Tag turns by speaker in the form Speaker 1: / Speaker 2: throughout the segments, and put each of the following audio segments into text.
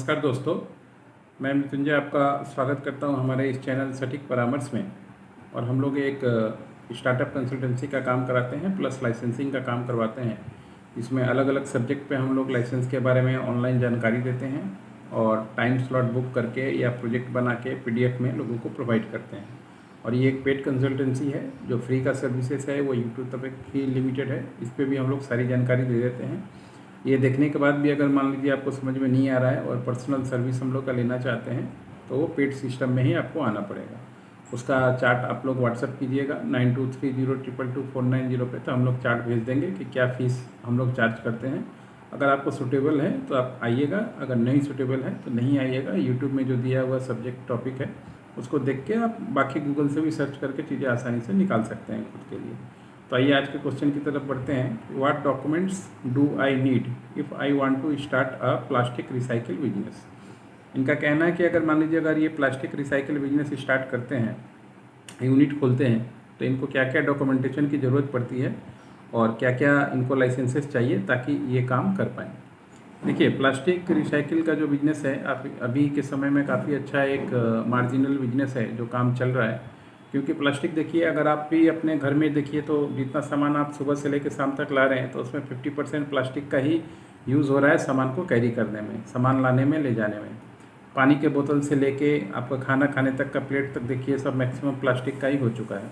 Speaker 1: नमस्कार दोस्तों, मैं मृत्युंजय आपका स्वागत करता हूं हमारे इस चैनल सटीक परामर्श में। और हम लोग एक स्टार्टअप कंसल्टेंसी का काम कराते हैं प्लस लाइसेंसिंग का काम करवाते हैं। इसमें अलग अलग सब्जेक्ट पे हम लोग लाइसेंस के बारे में ऑनलाइन जानकारी देते हैं और टाइम स्लॉट बुक करके या प्रोजेक्ट बना के PDF में लोगों को प्रोवाइड करते हैं। और ये एक पेड कंसल्टेंसी है, जो फ्री का सर्विसेज है वो यूट्यूब तक ही लिमिटेड है। इस पर भी हम लोग सारी जानकारी दे देते हैं। ये देखने के बाद भी अगर मान लीजिए आपको समझ में नहीं आ रहा है और पर्सनल सर्विस हम लोग का लेना चाहते हैं तो वो पेड सिस्टम में ही आपको आना पड़ेगा। उसका चार्ट आप लोग व्हाट्सअप कीजिएगा 9230224990 पे, तो हम लोग चार्ट भेज देंगे कि क्या फ़ीस हम लोग चार्ज करते हैं। अगर आपको सूटेबल है तो आप आइएगा, अगर नहीं सूटेबल है तो नहीं आइएगा। यूट्यूब में जो दिया हुआ सब्जेक्ट टॉपिक है उसको देख के आप बाकी गूगल से भी सर्च करके चीज़ें आसानी से निकाल सकते हैं खुद के लिए। तो आइए आज के क्वेश्चन की तरफ बढ़ते हैं। What documents do I need if I want to start a plastic recycle business. इनका कहना है कि अगर मान लीजिए अगर ये प्लास्टिक रिसाइकिल बिजनेस स्टार्ट करते हैं, यूनिट खोलते हैं, तो इनको क्या क्या डॉक्यूमेंटेशन की ज़रूरत पड़ती है और क्या क्या इनको लाइसेंसेस चाहिए ताकि ये काम कर पाएँ। देखिए, प्लास्टिक रिसाइकिल का जो बिज़नेस है अभी के समय में काफ़ी अच्छा एक मार्जिनल बिजनेस है जो काम चल रहा है। क्योंकि प्लास्टिक देखिए, अगर आप भी अपने घर में देखिए तो जितना सामान आप सुबह से लेकर शाम तक ला रहे हैं तो उसमें 50% प्लास्टिक का ही यूज़ हो रहा है सामान को कैरी करने में, सामान लाने में, ले जाने में। पानी के बोतल से लेके आपका खाना खाने तक का प्लेट तक देखिए सब मैक्सिमम प्लास्टिक का ही हो चुका है।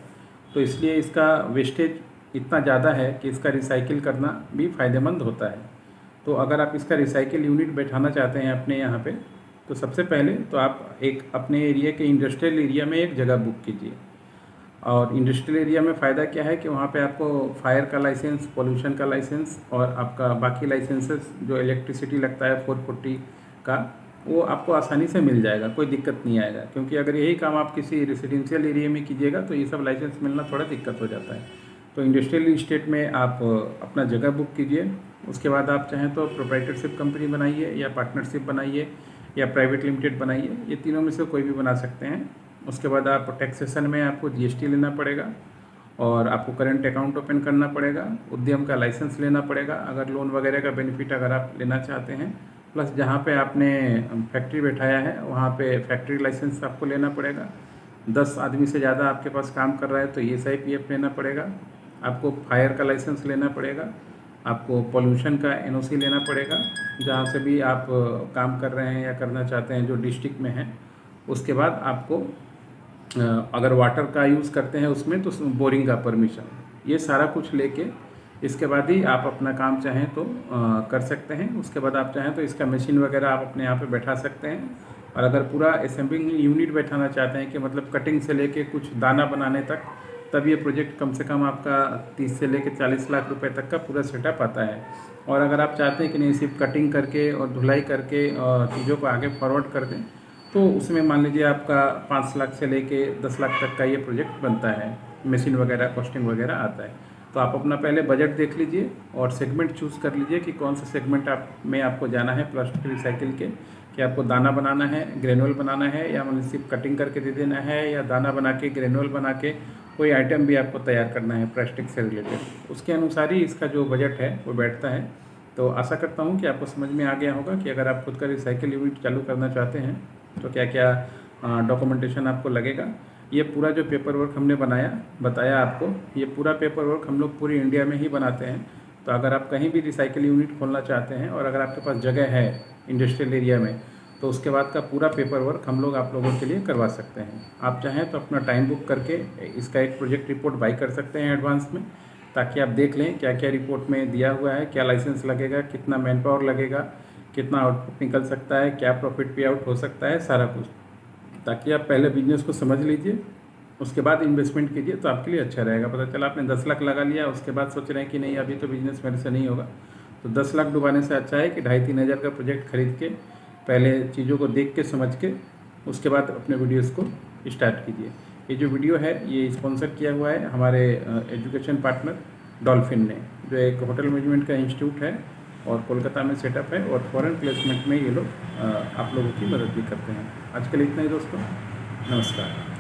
Speaker 1: तो इसलिए इसका वेस्टेज इतना ज़्यादा है कि इसका रिसाइकिल करना भी फ़ायदेमंद होता है। तो अगर आप इसका रिसाइकिल यूनिट बैठाना चाहते हैं अपने यहाँ पे, तो सबसे पहले तो आप एक अपने एरिया के इंडस्ट्रियल एरिया में एक जगह बुक कीजिए। और इंडस्ट्रियल एरिया में फ़ायदा क्या है कि वहाँ पे आपको फायर का लाइसेंस, पोल्यूशन का लाइसेंस और आपका बाकी लाइसेंसेस जो इलेक्ट्रिसिटी लगता है 440 का, वो आपको आसानी से मिल जाएगा, कोई दिक्कत नहीं आएगा। क्योंकि अगर यही काम आप किसी रेसिडेंशियल एरिया में कीजिएगा तो ये सब लाइसेंस मिलना थोड़ा दिक्कत हो जाता है। तो इंडस्ट्रियल इस्टेट में आप अपना जगह बुक कीजिए। उसके बाद आप चाहें तो प्रोप्राइटरशिप कंपनी बनाइए या पार्टनरशिप बनाइए या प्राइवेट लिमिटेड बनाइए, ये तीनों में से कोई भी बना सकते हैं। उसके बाद आप टैक्सेशन में आपको GST लेना पड़ेगा और आपको करंट अकाउंट ओपन करना पड़ेगा, उद्यम का लाइसेंस लेना पड़ेगा अगर लोन वगैरह का बेनिफिट अगर आप लेना चाहते हैं। प्लस जहाँ पे आपने फैक्ट्री बैठाया है वहाँ पे फैक्ट्री लाइसेंस आपको लेना पड़ेगा। 10 आदमी से ज़्यादा आपके पास काम कर रहा है तो ESIPF लेना पड़ेगा। आपको फायर का लाइसेंस लेना पड़ेगा। आपको पोल्यूशन का NOC लेना पड़ेगा जहाँ से भी आप काम कर रहे हैं या करना चाहते हैं जो डिस्ट्रिक्ट में है। उसके बाद आपको अगर वाटर का यूज़ करते हैं उसमें तो बोरिंग का परमिशन, ये सारा कुछ लेके इसके बाद ही आप अपना काम चाहें तो कर सकते हैं। उसके बाद आप चाहें तो इसका मशीन वगैरह आप अपने यहाँ पे बैठा सकते हैं। और अगर पूरा असेंबलिंग यूनिट बैठाना चाहते हैं कि मतलब कटिंग से लेके कुछ दाना बनाने तक, तब ये प्रोजेक्ट कम से कम आपका 30 से लेकर 40 लाख रुपए तक का पूरा सेटअप आता है। और अगर आप चाहते हैं कि नहीं सिर्फ कटिंग करके और धुलाई करके चीज़ों को आगे फॉरवर्ड कर दें, तो उसमें मान लीजिए आपका 5 लाख से लेके 10 लाख तक का ये प्रोजेक्ट बनता है। मशीन वगैरह, कॉस्टिंग वगैरह आता है। तो आप अपना पहले बजट देख लीजिए और सेगमेंट चूज़ कर लीजिए कि कौन सा सेगमेंट में आपको जाना है प्लास्टिक रिसाइकिल के। कि आपको दाना बनाना है, ग्रेनुअल बनाना है, या मतलब सिर्फ कटिंग करके दे देना है, या दाना बना के ग्रेनुअल बना के कोई आइटम भी आपको तैयार करना है प्लास्टिक से रिलेटेड। उसके अनुसार ही इसका जो बजट है वो बैठता है। तो आशा करता हूँ कि आपको समझ में आ गया होगा कि अगर आप खुद का रिसाइकिल यूनिट चालू करना चाहते हैं तो क्या क्या डॉक्यूमेंटेशन आपको लगेगा। ये पूरा जो पेपर वर्क हमने बताया आपको, ये पूरा पेपर वर्क हम लोग पूरी इंडिया में ही बनाते हैं। तो अगर आप कहीं भी रिसाइकिल यूनिट खोलना चाहते हैं और अगर आपके पास जगह है इंडस्ट्रियल एरिया में, तो उसके बाद का पूरा पेपर वर्क हम लोग आप लोगों के लिए करवा सकते हैं। आप चाहें तो अपना टाइम बुक करके इसका एक प्रोजेक्ट रिपोर्ट बाई कर सकते हैं एडवांस में, ताकि आप देख लें क्या क्या रिपोर्ट में दिया हुआ है, क्या लाइसेंस लगेगा, कितना मैन पावर लगेगा, कितना आउटपुट निकल सकता है, क्या प्रॉफिट पे आउट हो सकता है, सारा कुछ, ताकि आप पहले बिजनेस को समझ लीजिए। उसके बाद इन्वेस्टमेंट कीजिए तो आपके लिए अच्छा रहेगा। पता चला आपने 10 लाख लगा लिया, उसके बाद सोच रहे हैं कि नहीं अभी तो बिज़नेस मेरे से नहीं होगा, तो 10 लाख डुबाने से अच्छा है कि 2.5-3 हज़ार का प्रोजेक्ट खरीद के पहले चीज़ों को देख के समझ के उसके बाद अपने वीडियोज़ को स्टार्ट कीजिए। ये जो वीडियो है ये स्पॉन्सर किया हुआ है हमारे एजुकेशन पार्टनर डॉल्फिन ने, जो एक होटल मैनेजमेंट का इंस्टीट्यूट है और कोलकाता में सेटअप है, और फॉरेन प्लेसमेंट में ये लोग आप लोगों की मदद भी करते हैं। आज के लिए इतना ही दोस्तों, नमस्कार।